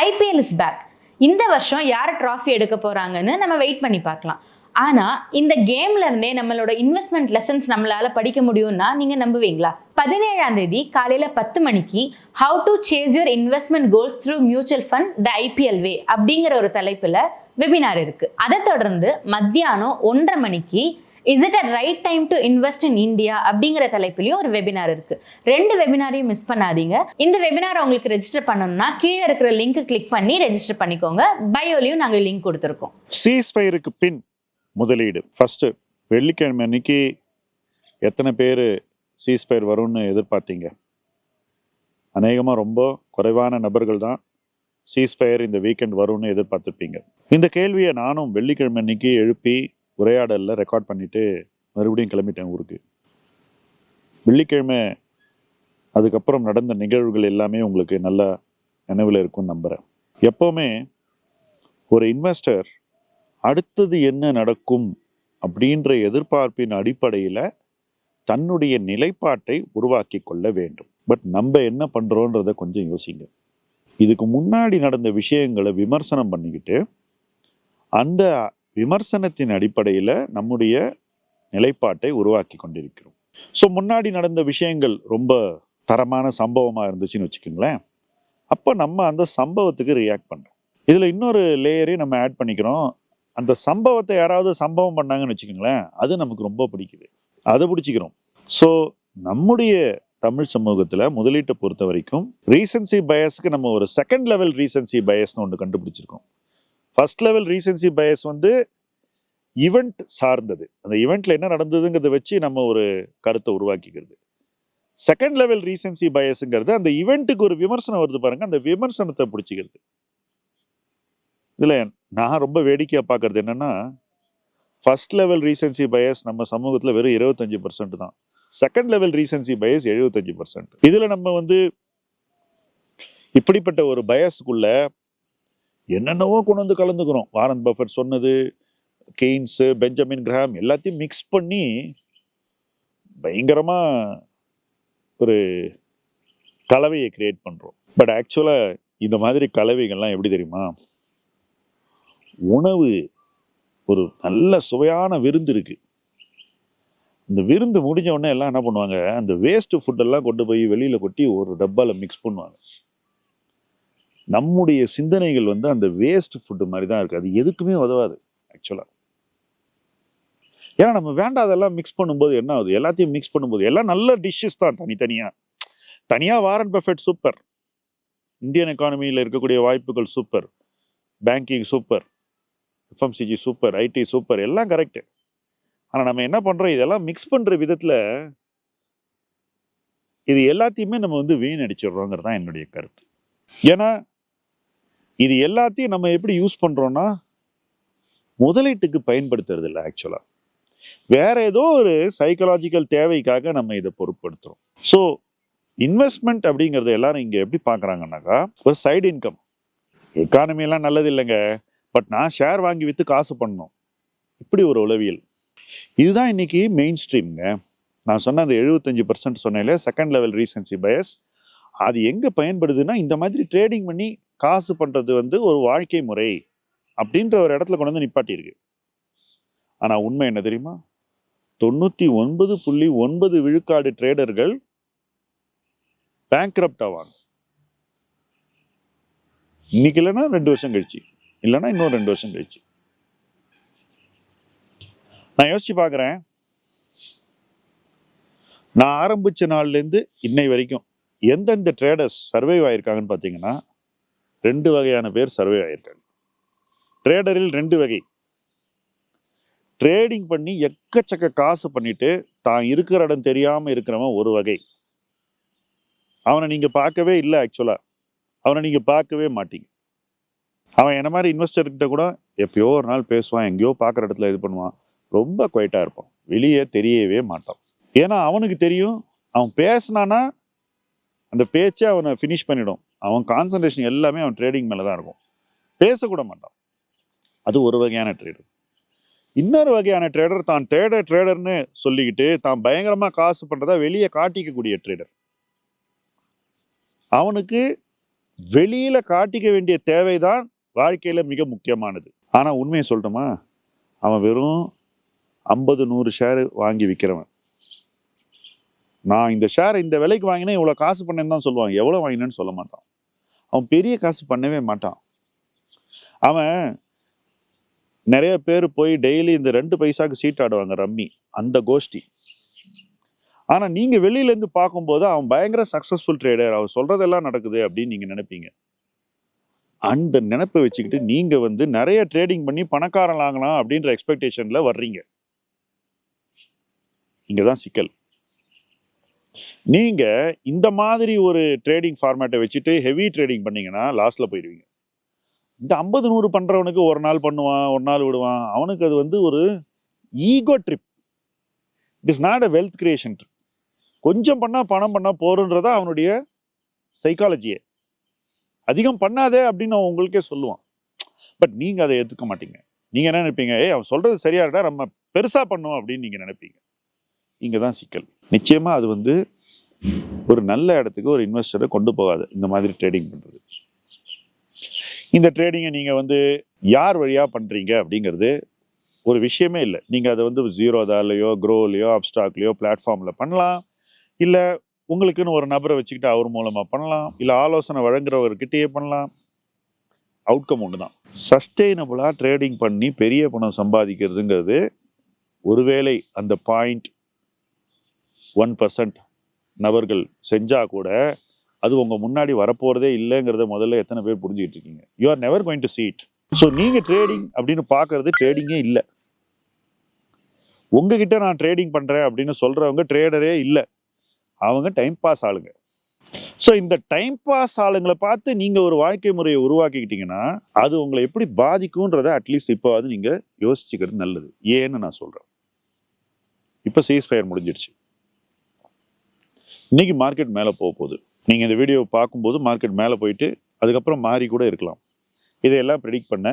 IPL is back. இந்த வருஷம் யார் ட்ராஃபி எடுக்க போறாங்கன்னு நம்ம வெயிட் பண்ணி பார்க்கலாம். ஆனா இந்த கேம்ல இருந்தே நம்மளோட இன்வெஸ்ட்மெண்ட் லெசன்ஸ் நம்மளால படிக்க முடியும்னா நீங்க நம்புவீங்களா? 17ஆம் தேதி காலையில 10 மணிக்கு how to chase your investment goals through mutual fund the IPL way அப்படிங்கிற ஒரு தலைப்புல வெபினார் இருக்கு. அதை தொடர்ந்து மத்தியானம் 1:30 மணிக்கு is it a right time to invest in India அப்படிங்கிற தலைப்புலயும் ஒரு வெபினார் இருக்கு. 2 வெபினாரையும் மிஸ் பண்ணாதீங்க. இந்த வெபினார் உங்களுக்கு ரெஜிஸ்டர் பண்ணணும்னா கீழே இருக்கிற லிங்க் கிளிக் பண்ணி ரெஜிஸ்டர் பண்ணிக்கோங்க. பயோலையும் நாங்க லிங்க் கொடுத்துருக்கோம். சீஸ்ஃபயருக்கு பின் முதலீடு. ஃபர்ஸ்ட் வெள்ளிக்கிழமை அன்னைக்கு எத்தனை பேர் சீஸ்ஃபயர் வரும்னு எதிர்பார்த்தீங்க? அநேகமாக ரொம்ப குறைவான நபர்கள் தான் சீஸ்ஃபயர் இந்த வீக்கெண்ட் வரும்னு எதிர்பார்த்துருப்பீங்க. இந்த கேள்வியை நானும் வெள்ளிக்கிழமை அன்னைக்கு எழுப்பி உரையாடலில் ரெக்கார்ட் பண்ணிட்டு மறுபடியும் கிளம்பிட்டேன் ஊருக்கு. வெள்ளிக்கிழமை அதுக்கப்புறம் நடந்த நிகழ்வுகள் எல்லாமே உங்களுக்கு நல்லா நினைவில் இருக்கும்னு நம்புகிறேன். எப்போவுமே ஒரு இன்வெஸ்டர் அடுத்தது என்ன நடக்கும் அப்படின்ற எதிர்பார்ப்பின் அடிப்படையில் தன்னுடைய நிலைப்பாட்டை உருவாக்கி கொள்ள வேண்டும். பட் நம்ம என்ன பண்ணுறோன்றதை கொஞ்சம் யோசிங்க. இதுக்கு முன்னாடி நடந்த விஷயங்களை விமர்சனம் பண்ணிக்கிட்டு அந்த விமர்சனத்தின் அடிப்படையில் நம்முடைய நிலைப்பாட்டை உருவாக்கி கொண்டிருக்கிறோம். ஸோ முன்னாடி நடந்த விஷயங்கள் ரொம்ப தரமான சம்பவமாக இருந்துச்சுன்னு வச்சுக்கோங்களேன். அப்போ நம்ம அந்த சம்பவத்துக்கு ரியாக்ட் பண்ணுறோம். இதில் இன்னொரு லேயரையும் நம்ம ஆட் பண்ணிக்கிறோம். அந்த சம்பவத்தை யாராவது சம்பவம் பண்ணாங்கன்னு வச்சுக்கோங்களேன், அது நமக்கு ரொம்ப பிடிக்குது, அதை பிடிச்சிக்கிறோம். ஸோ நம்முடைய தமிழ் சமூகத்தில் முதலீட்டை பொறுத்த வரைக்கும் ரீசன்சி பயஸ்க்கு நம்ம ஒரு செகண்ட் லெவல் ரீசன்சி பயஸ்னு ஒன்று கண்டுபிடிச்சிருக்கோம். ஃபர்ஸ்ட் லெவல் ரீசன்சி பயஸ் வந்து ஈவெண்ட் சார்ந்தது. அந்த ஈவெண்ட்ல என்ன நடந்ததுங்கிறத வச்சு நம்ம ஒரு கருத்தை உருவாக்கிக்கிறது. செகண்ட் லெவல் ரீசன்சி பயஸ்ங்கிறது அந்த ஈவெண்ட்டுக்கு ஒரு விமர்சனம் வருது பாருங்க, அந்த விமர்சனத்தை பிடிச்சிக்கிறது. இதுல நான் ரொம்ப வேடிக்கையா பார்க்கறது என்னன்னா, ஃபர்ஸ்ட் லெவல் ரீசன்சி பயஸ் நம்ம சமூகத்தில் வெறும் 25% தான். Second level recency bias 75%. இதுல நம்ம வந்து இப்படிப்பட்ட ஒரு பயஸ்க்குள்ள என்னென்னவோ கொண்டு வந்து கலந்துக்கிறோம். வாரன் பஃபெட் சொன்னது, கெய்ன்ஸ், பெஞ்சமின் கிரஹாம் எல்லாத்தையும் மிக்ஸ் பண்ணி பயங்கரமா ஒரு கலவையை கிரியேட் பண்றோம். பட் ஆக்சுவலா இந்த மாதிரி கலவைகள்லாம் எப்படி தெரியுமா? உணவு ஒரு நல்ல சுவையான விருந்து இருக்கு. இந்த விருந்து முடிஞ்ச உடனே எல்லாம் என்ன பண்ணுவாங்க, அந்த வேஸ்ட் ஃபுட்டெல்லாம் கொண்டு போய் வெளியில கொட்டி ஒரு டப்பால மிக்ஸ் பண்ணுவாங்க. நம்முடைய சிந்தனைகள் வந்து அந்த வேஸ்ட் ஃபுட்டு மாதிரி தான் இருக்கு. அது எதுக்குமே உதவாது ஆக்சுவலா. ஏன்னா நம்ம வேண்டாதெல்லாம் மிக்ஸ் பண்ணும்போது என்ன ஆகுது, எல்லாத்தையும் மிக்ஸ் பண்ணும்போது எல்லாம் நல்ல டிஷ்ஷஸ் தான். தனியா வாரன் பஃபெட் சூப்பர், இந்தியன் எக்கானமியில் இருக்கக்கூடிய வாய்ப்புகள் super, banking super, FMCG super, IT super, எல்லாம் கரெக்டு. ஆனால் நம்ம என்ன பண்ணுறோம், இதெல்லாம் மிக்ஸ் பண்ணுற விதத்தில் இது எல்லாத்தையுமே நம்ம வந்து வீணடிச்சிடுறோங்கிறது தான் என்னுடைய கருத்து. ஏன்னா இது எல்லாத்தையும் நம்ம எப்படி யூஸ் பண்ணுறோன்னா முதலீட்டுக்கு பயன்படுத்துறது இல்லை. ஆக்சுவலாக வேற ஏதோ ஒரு சைக்கலாஜிக்கல் தேவைக்காக நம்ம இதை பொருட்படுத்துகிறோம். ஸோ இன்வெஸ்ட்மெண்ட் அப்படிங்கிறத எல்லாரும் இங்கே எப்படி பார்க்குறாங்கன்னாக்கா ஒரு சைடு இன்கம். எக்கானமியெல்லாம் நல்லது இல்லைங்க, பட் நான் ஷேர் வாங்கி விற்று காசு பண்ணணும், இப்படி ஒரு உளவியல். இதுதான் இன்னைக்கு மெயின் ஸ்ட்ரீம்ங்க. நான் சொன்ன அந்த 75% சொன்னேன்ல செகண்ட் லெவல் ரீசன்சி பயஸ், அது எங்கே பயன்படுதுன்னா இந்த மாதிரி ட்ரேடிங் பண்ணி காசு பண்ணுறது வந்து ஒரு வாழ்க்கை முறை அப்படின்ற ஒரு இடத்துல கொண்டு வந்து நிப்பாட்டியிருக்கு. ஆனால் உண்மை என்ன தெரியுமா? 99.9 விழுக்காடு ட்ரேடர்கள் பேங்க்ரப்ட் ஆவாங்க. இன்னைக்கு இல்லைன்னா 2 வருஷம் கழிச்சு, இல்லைன்னா இன்னும் 2 வருஷம் கழிச்சு. நான் யோசிச்சு பார்க்குறேன், நான் ஆரம்பிச்ச நாள்லேருந்து இன்னை வரைக்கும் எந்தெந்த ட்ரேடர்ஸ் சர்வைவ் ஆயிருக்காங்கன்னு பார்த்தீங்கன்னா 2 வகையான பேர் சர்வைவ் ஆயிருக்காங்க. ட்ரேடரில் 2 வகை. ட்ரேடிங் பண்ணி எக்கச்சக்க காசு பண்ணிட்டு தான் இருக்கிற இடம் தெரியாம இருக்கிறவன் ஒரு வகை. அவனை நீங்க பார்க்கவே இல்லை, ஆக்சுவலா அவனை நீங்க பார்க்கவே மாட்டீங்க. அவன் என்ன மாதிரி இன்வெஸ்டர்கிட்ட கூட எப்பயோ ஒரு நாள் பேசுவான், எங்கேயோ பார்க்குற இடத்துல இது பண்ணுவான், ரொம்ப குவைட்டா இருப்பான், வெளியே தெரியவே மாட்டான். ஏன்னா அவனுக்கு தெரியும், அவன் பேசினானா அந்த பேச்சை அவனை ஃபினிஷ் பண்ணிடும். அவன் கான்சன்ட்ரேஷன் எல்லாமே அவன் ட்ரேடிங் மேலே தான் இருக்கும், பேசக்கூட மாட்டான். அது ஒரு வகையான ட்ரேடர். இன்னொரு வகையான ட்ரேடர் தான் ட்ரேடர்னு சொல்லிக்கிட்டு தான் பயங்கரமா காசு பண்றதா வெளியே காட்டிக்கக்கூடிய ட்ரேடர். அவனுக்கு வெளியில காட்டிக்க வேண்டிய தேவைதான் வாழ்க்கையில மிக முக்கியமானது. ஆனா உண்மையை சொல்லட்டுமா, அவன் வெறும் 50-100 ஷேர் வாங்கி விற்கிறவன். நான் இந்த ஷேர் இந்த விலைக்கு வாங்கினேன், இவ்வளவு காசு பண்ணேன்னு தான் சொல்லுவாங்க. எவ்வளவு வாங்கினேன்னு சொல்ல மாட்டான். அவன் பெரிய காசு பண்ணவே மாட்டான். அவன் நிறைய பேர் போய் டெய்லி இந்த 2 பைசாக்கு சீட் ஆடுவாங்க, ரம்மி, அந்த கோஷ்டி. ஆனா நீங்க வெளியில இருந்து பார்க்கும்போது அவன் பயங்கர சக்சஸ்ஃபுல் ட்ரேடர், அவன் சொல்றதெல்லாம் நடக்குது அப்படின்னு நீங்க நினைப்பீங்க. அந்த நினைப்பை வச்சுக்கிட்டு நீங்க நிறைய ட்ரேடிங் பண்ணி பணக்காரன் ஆகலாம் அப்படின்ற எக்ஸ்பெக்டேஷன்ல வர்றீங்க. இங்கதான் சிக்கல். நீங்க இந்த மாதிரி ஒரு ட்ரேடிங் ஃபார்மேட்டை வச்சுட்டு ஹெவி ட்ரேடிங் பண்ணீங்கன்னா லாஸ்ட்ல போயிடுவீங்க. இந்த 50-100 பண்றவனுக்கு ஒரு நாள் பண்ணுவான், ஒரு நாள் விடுவான். அவனுக்கு அது ஒரு ego trip. It is not a wealth creation trip. கொஞ்சம் பண்ணா பணம் பண்ணா போறன்றதா அவனுடைய சைக்காலஜியே. அதிகம் பண்ணாதே அப்படின்னு அவன் உங்களுக்கே சொல்லுவான். பட் நீங்க அதை ஏத்துக்க மாட்டீங்க. நீங்க என்ன நினைப்பீங்க, அவன் சொல்றது சரியா இருக்கா, நம்ம பெருசா பண்ணுவோம் அப்படின்னு நீங்க நினைப்பீங்க. இங்கதான் சிக்கல். நிச்சயமா அது ஒரு நல்ல இடத்துக்கு ஒரு இன்வெஸ்டரை கொண்டு போகாது இந்த மாதிரி ட்ரேடிங் பண்றது. இந்த ட்ரேடிங்கை நீங்க யார் வழியா பண்றீங்க அப்படிங்கிறது ஒரு விஷயமே இல்லை. நீங்க அதை ஜீரோதாலையோ க்ரோலையோ அப்ஸ்டாக்லையோ பிளாட்ஃபார்ம்ல பண்ணலாம், இல்ல உங்களுக்குன்னு ஒரு நபரை வச்சுக்கிட்டு அவர் மூலமா பண்ணலாம், இல்ல ஆலோசனை வழங்குறவர்கிட்டயே பண்ணலாம். அவுட்கம் ஒண்ணுதான். சஸ்டெயினபிளா ட்ரேடிங் பண்ணி பெரிய பணம் சம்பாதிக்கிறதுங்கிறது ஒருவேளை அந்த 0.1% நபர்கள் செஞ்சா கூட அது உங்க முன்னாடி வரப்போறதே இல்லைங்கிறத முதல்ல எத்தனை பேர் புரிஞ்சுக்கிட்டு இருக்கீங்க? You are never going to see it. So நீங்க ட்ரேடிங் அப்படின்னு பாக்குறது ட்ரேடிங்கே இல்லை. உங்ககிட்ட நான் ட்ரேடிங் பண்றேன் அப்படின்னு சொல்றவங்க ட்ரேடரே இல்லை, அவங்க டைம் பாஸ் ஆளுங்க. ஸோ இந்த டைம் பாஸ் ஆளுங்களை பார்த்து நீங்க ஒரு வாழ்க்கை முறையை உருவாக்கிக்கிட்டீங்கன்னா அது உங்களை எப்படி பாதிக்கும்ன்றத அட்லீஸ்ட் இப்போ நீங்க யோசிச்சுக்கிறது நல்லது. ஏன்னு நான் சொல்றேன். இப்போ சீஸ்ஃபயர் முடிஞ்சிடுச்சு. இன்னைக்கு மார்க்கெட் மேலே போக போகுது. நீங்க இந்த வீடியோவை பார்க்கும்போது மார்க்கெட் மேலே போயிட்டு அதுக்கப்புறம் மாறி கூட இருக்கலாம். இதையெல்லாம் ப்ரெடிக்ட் பண்ண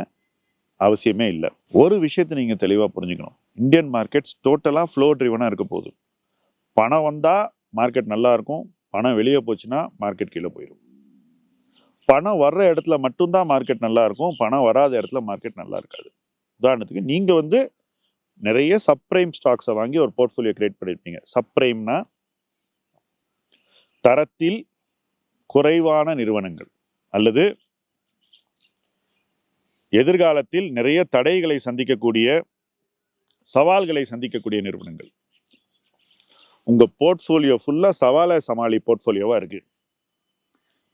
அவசியமே இல்லை. ஒரு விஷயத்தை நீங்க தெளிவா புரிஞ்சுக்கணும். இந்தியன் மார்க்கெட்ஸ் டோட்டலா ஃப்ளோ ட்ரிவனா இருக்க போகுது. பணம் வந்தா மார்க்கெட் நல்லா இருக்கும், பணம் வெளியே போச்சுன்னா மார்க்கெட் கீழே போயிடும். பணம் வர்ற இடத்துல மட்டும்தான் மார்க்கெட் நல்லா இருக்கும், பணம் வராத இடத்துல மார்க்கெட் நல்லா இருக்காது. உதாரணத்துக்கு நீங்க நிறைய சப்ரைம் ஸ்டாக்ஸை வாங்கி ஒரு போர்ட்ஃபோலியோ கிரியேட் பண்ணிருப்பீங்க. சப்ரைம்னா தரத்தில் குறைவான நிறுவனங்கள் அல்லது எதிர்காலத்தில் நிறைய தடைகளை சந்திக்கக்கூடிய, சவால்களை சந்திக்கக்கூடிய நிறுவனங்கள். உங்க போர்ட்ஃபோலியோ ஃபுல்லா சவாலை சமாளி போர்ட்ஃபோலியோவா இருக்கு,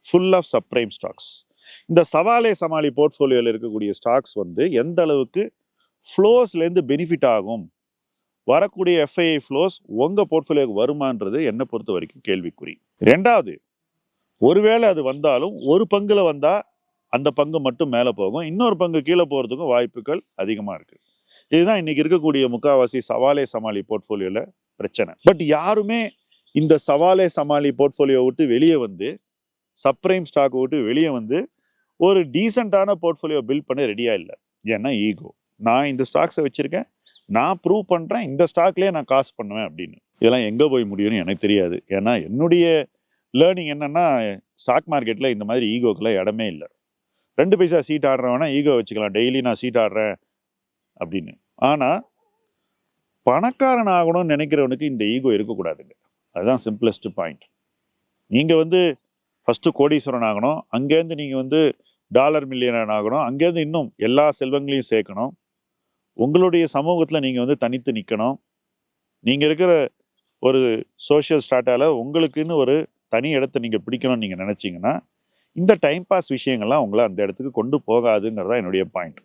ஃபுல் ஆஃப் சப்ரைம் ஸ்டாக்ஸ். இந்த சவாலை சமாளி போர்ட்ஃபோலியோல இருக்கக்கூடிய ஸ்டாக்ஸ் எந்த அளவுக்கு ஃப்ளோஸ்ல இருந்து பெனிஃபிட் ஆகும், வரக்கூடிய எஃப்ஐஐ ஃப்ளோஸ் உங்க போர்ட்ஃபோலியோக்கு வருமானது என்ன பொறுத்த வரைக்கும் கேள்விக்குறி. ரெண்டாவது, ஒருவேளை அது வந்தாலும் ஒரு பங்குல வந்தா அந்த பங்கு மட்டும் மேலே போகும், இன்னொரு பங்கு கீழே போறதுக்கும் வாய்ப்புகள் அதிகமா இருக்கு. இதுதான் இன்னைக்கு இருக்கக்கூடிய முக்காவாசி சவாலே சமாளி போர்ட்ஃபோலியோல பிரச்சனை. பட் யாருமே இந்த சவாலே சமாளி போர்ட்ஃபோலியோ விட்டு வெளியே சப்ரைம் ஸ்டாக் விட்டு வெளியே ஒரு டீசென்டான போர்ட்ஃபோலியோ பில்ட் பண்ண ரெடியா இல்லை. ஏன்னா ஈகோ. நான் இந்த ஸ்டாக்ஸை வச்சிருக்கேன், நான் ப்ரூவ் பண்றேன், இந்த ஸ்டாக்லயே நான் காசு பண்ணுவேன் அப்படின்னு. இதெல்லாம் எங்க போய் முடியும்னு எனக்கு தெரியாது. ஏன்னா என்னுடைய லேர்னிங் என்னன்னா, ஸ்டாக் மார்க்கெட்ல இந்த மாதிரி ஈகோக்கெல்லாம் இடமே இல்லை. 2 பைசா சீட் ஆடுறவனா ஈகோ வச்சுக்கலாம், டெய்லி நான் சீட் ஆடுறேன் அப்படின்னு. ஆனா பணக்காரன் ஆகணும்னு நினைக்கிறவனுக்கு இந்த ஈகோ இருக்கக்கூடாதுங்க. அதுதான் சிம்பிளஸ்ட் பாயிண்ட். நீங்க ஃபர்ஸ்ட் கோடீஸ்வரன் ஆகணும், அங்கேருந்து நீங்க டாலர் மில்லியனர் ஆகணும், அங்கேருந்து இன்னும் எல்லா செல்வங்களையும் சேர்க்கணும். உங்களுடைய சமூகத்துல நீங்க தனித்து நிற்கணும். நீங்க இருக்கிற ஒரு சோஷியல் ஸ்டாட்டால உங்களுக்குன்னு ஒரு தனி இடத்தை நீங்க பிடிக்கணும்னு நீங்க நினைச்சீங்கன்னா இந்த டைம் பாஸ் விஷயங்கள்லாம் உங்களை அந்த இடத்துக்கு கொண்டு போகாதுங்கிறதா என்னுடைய பாயிண்ட்.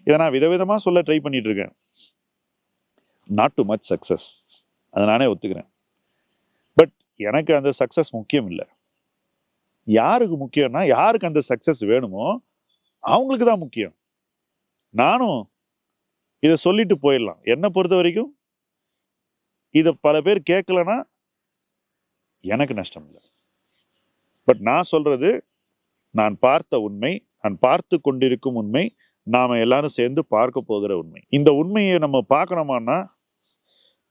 இதை நான் விதவிதமா சொல்ல ட்ரை பண்ணிட்டு இருக்கேன். நாட் டு மச் சக்சஸ், அதை நானே ஒத்துக்கிறேன். பட் எனக்கு அந்த சக்சஸ் முக்கியம் இல்லை. யாருக்கு முக்கியம்னா, யாருக்கு அந்த சக்சஸ் வேணுமோ அவங்களுக்கு தான் முக்கியம். நானும் இதை சொல்லிட்டு போயிடலாம். என்னை பொறுத்த வரைக்கும் இதை பல பேர் கேட்கலன்னா எனக்கு நஷ்டம் இல்லை. பட் நான் சொல்றது நான் பார்த்த உண்மை, நான் பார்த்து கொண்டிருக்கும் உண்மை, நாம எல்லாரும் சேர்ந்து பார்க்க போகிற உண்மை. இந்த உண்மையை நம்ம பார்க்கணுமான்னா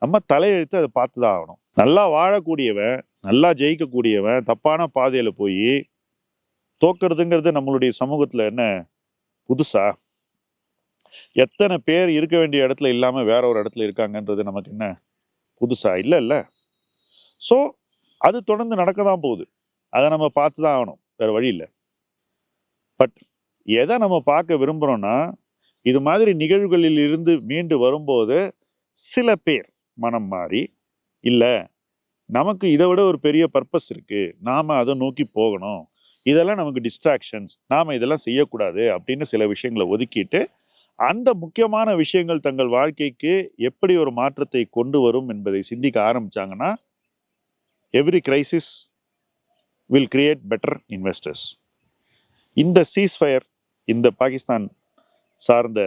நம்ம தலையெழுத்து அதை பார்த்துதான் ஆகணும். நல்லா வாழக்கூடியவன், நல்லா ஜெயிக்கக்கூடியவன் தப்பான பாதையில போய் தோக்கிறதுங்கிறது நம்மளுடைய சமூகத்துல என்ன புதுசா? எத்தனை பேர் இருக்க வேண்டிய இடத்துல இல்லாம வேற ஒரு இடத்துல இருக்காங்கன்றது நமக்கு என்ன புதுசா? இல்ல. ஸோ அது தொடர்ந்து நடக்க தான் போகுது. அதை நம்ம பார்த்து தான் ஆகணும், வேற வழி இல்லை. பட் எதை நம்ம பார்க்க விரும்புகிறோம்னா, இது மாதிரி நிகழ்வுகளில் இருந்து மீண்டு வரும்போது சில பேர் மனம் மாறி, இல்லை நமக்கு இதை விட ஒரு பெரிய பர்பஸ் இருக்கு, நாம அதை நோக்கி போகணும், இதெல்லாம் நமக்கு டிஸ்ட்ராக்ஷன்ஸ், நாம இதெல்லாம் செய்யக்கூடாது அப்படின்னு சில விஷயங்களை ஒதுக்கிட்டு அந்த முக்கியமான விஷயங்கள் தங்கள் வாழ்க்கைக்கு எப்படி ஒரு மாற்றத்தை கொண்டு வரும் என்பதை சிந்திக்க ஆரம்பிச்சாங்கன்னா, every crisis will create better investors. இந்த சீஸ்ஃபயர், இந்த பாகிஸ்தான் சார்ந்த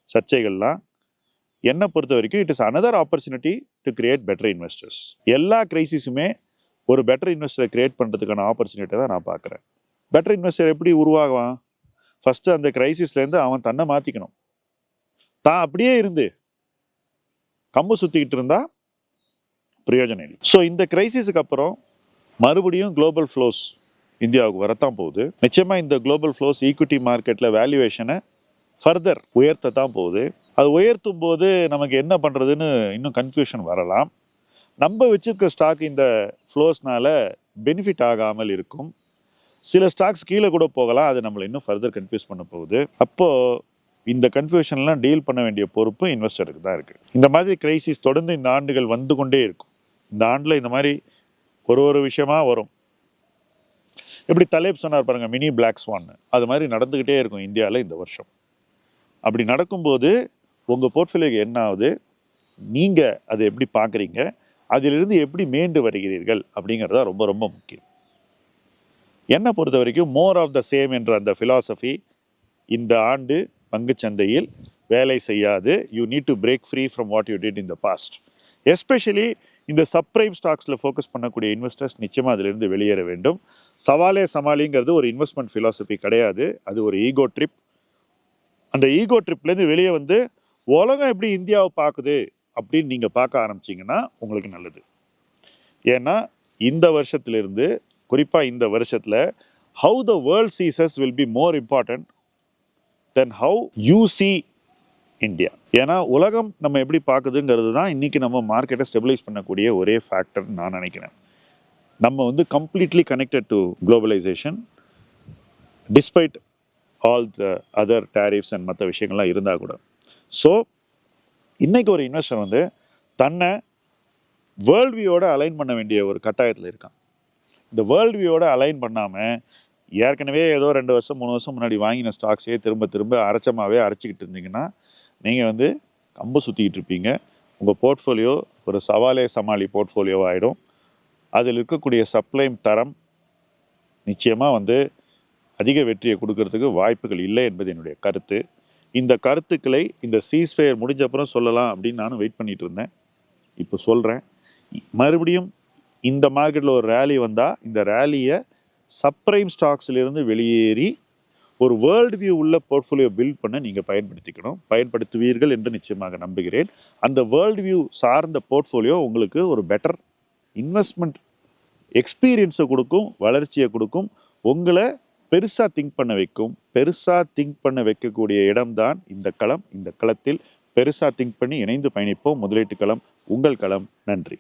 சர்ச்சைகள்லாம் என்னை பொறுத்த வரைக்கும் it is another opportunity to create better investors. எல்லா கிரைசிஸுமே ஒரு பெட்டர் இன்வெஸ்டரை கிரியேட் பண்ணுறதுக்கான ஆப்பர்ச்சுனிட்டி தான் நான் பார்க்குறேன். பெட்டர் இன்வெஸ்டர் எப்படி உருவாகுவான்? ஃபஸ்ட்டு அந்த கிரைசிஸ்லேருந்து அவன் தன்னை மாற்றிக்கணும். தான் அப்படியே இருந்து கம்பு சுற்றிக்கிட்டு இருந்தா பிரயோஜனம் இல்லை. ஸோ இந்த கிரைசிஸுக்கு அப்புறம் மறுபடியும் குளோபல் ஃப்ளோஸ் இந்தியாவுக்கு வரத்தான் போகுது. நிச்சயமாக இந்த குளோபல் ஃப்ளோஸ் ஈக்விட்டி மார்க்கெட்டில் வேல்யூவேஷனை ஃபர்தர் உயர்த்தத்தான் போகுது. அது உயர்த்தும் போது நமக்கு என்ன பண்ணுறதுன்னு இன்னும் கன்ஃபியூஷன் வரலாம். நம்ம வச்சிருக்க ஸ்டாக் இந்த ஃப்ளோஸ்னால பெனிஃபிட் ஆகாமல் இருக்கும். சில ஸ்டாக்ஸ் கீழே கூட போகலாம், அது நம்மளை இன்னும் ஃபர்தர் கன்ஃபியூஸ் பண்ண போகுது. அப்போது இந்த கன்ஃபியூஷன்லாம் டீல் பண்ண வேண்டிய பொறுப்பு இன்வெஸ்டருக்கு தான் இருக்குது. இந்த மாதிரி கிரைசிஸ் தொடர்ந்து இந்த ஆண்டுகள் வந்து கொண்டே இருக்கும். இந்த ஆண்டில் இந்த மாதிரி ஒரு விஷயமா வரும். எப்படி தலேப் சொன்னார் பாருங்க, மினி பிளாக் ஸ்வான், அது மாதிரி நடந்துக்கிட்டே இருக்கும் இந்தியாவில் இந்த வருஷம். அப்படி நடக்கும்போது உங்கள் போர்ட்ஃபோலியோக்கு என்ன ஆகுது, நீங்கள் அதை எப்படி பார்க்குறீங்க, அதிலிருந்து எப்படி மீண்டு வருகிறீர்கள் அப்படிங்கிறதா ரொம்ப ரொம்ப முக்கியம். என்னை பொறுத்த வரைக்கும் மோர் ஆஃப் த சேம் என்ற அந்த ஃபிலாசபி இந்த ஆண்டு பங்குச்சந்தையில் வேலை செய்யாது. You need to break free from what you did in the past. Especially இந்த சப்ரைம் ஸ்டாக்ஸில் ஃபோக்கஸ் பண்ணக்கூடிய இன்வெஸ்டர்ஸ் நிச்சயமாக அதிலிருந்து வெளியேற வேண்டும். சவாலே சமாளிங்கிறது ஒரு இன்வெஸ்ட்மெண்ட் ஃபிலாசபி கிடையாது, அது ஒரு ஈகோ ட்ரிப். அந்த ஈகோ ட்ரிப்லேருந்து வெளியே வந்து உலகம் எப்படி இந்தியாவை பார்க்குது அப்படின்னு நீங்கள் பார்க்க ஆரம்பிச்சிங்கன்னா உங்களுக்கு நல்லது. ஏன்னா இந்த வருஷத்துலேருந்து, குறிப்பாக இந்த வருஷத்தில், how the world Jesus will be more important then how you see India. ஏன்னா உலகம் நம்ம எப்படி பார்க்குதுங்கிறது தான் இன்றைக்கி நம்ம மார்க்கெட்டை ஸ்டெபிலைஸ் பண்ணக்கூடிய ஒரே ஃபேக்டர்னு நான் நினைக்கிறேன். நம்ம வந்து completely connected to globalisation despite all the other tariffs and மற்ற விஷயங்கள்லாம் இருந்தால் கூட. ஸோ இன்றைக்கி ஒரு இன்வெஸ்டர் வந்து தன்னை வேர்ல்ட் வியூவோட அலைன் பண்ண வேண்டிய ஒரு கட்டாயத்தில் இருக்கான். இந்த வேர்ல்ட் வியூவோட அலைன் பண்ணாமல் ஏற்கனவே ஏதோ 2 வருஷம் 3 வருஷம் முன்னாடி வாங்கின ஸ்டாக்ஸே திரும்ப அரைச்சமாகவே அரைச்சிக்கிட்டு இருந்தீங்கன்னா நீங்கள் வந்து கம்பு சுற்றிக்கிட்டு இருப்பீங்க. உங்கள் போர்ட்ஃபோலியோ ஒரு சவாலே சமாளி போர்ட்ஃபோலியோ ஆகிடும். அதில் இருக்கக்கூடிய சப்ளை தரம் நிச்சயமாக வந்து அதிக வெற்றியை கொடுக்கறதுக்கு வாய்ப்புகள் இல்லை என்பது என்னுடைய கருத்து. இந்த கருத்துக்களை இந்த சீஸ்ஃபயர் முடிஞ்ச அப்புறம் சொல்லலாம் அப்படின்னு நானும் வெயிட் பண்ணிட்டு இருந்தேன். இப்போ சொல்கிறேன். மறுபடியும் இந்த மார்க்கெட்டில் ஒரு ரேலி வந்தால் இந்த ரேலியை சப்ரைம் ஸ்டாக்ஸிலிருந்து வெளியேறி ஒரு வேர்ல்டு வியூ உள்ள போர்ட்ஃபோலியோ பில்ட் பண்ண நீங்கள் பயன்படுத்துவீர்கள் என்று நிச்சயமாக நம்புகிறேன். அந்த வேர்ல்டு வியூ சார்ந்த போர்ட்ஃபோலியோ உங்களுக்கு ஒரு பெட்டர் இன்வெஸ்ட்மெண்ட் எக்ஸ்பீரியன்ஸை கொடுக்கும், வளர்ச்சியை கொடுக்கும், உங்களை பெருசாக திங்க் பண்ண வைக்கக்கூடிய இடம்தான் இந்த களம். இந்த களத்தில் பெருசாக திங்க் பண்ணி இணைந்து பயணிப்போம். முதலீட்டு களம் உங்கள் களம். நன்றி.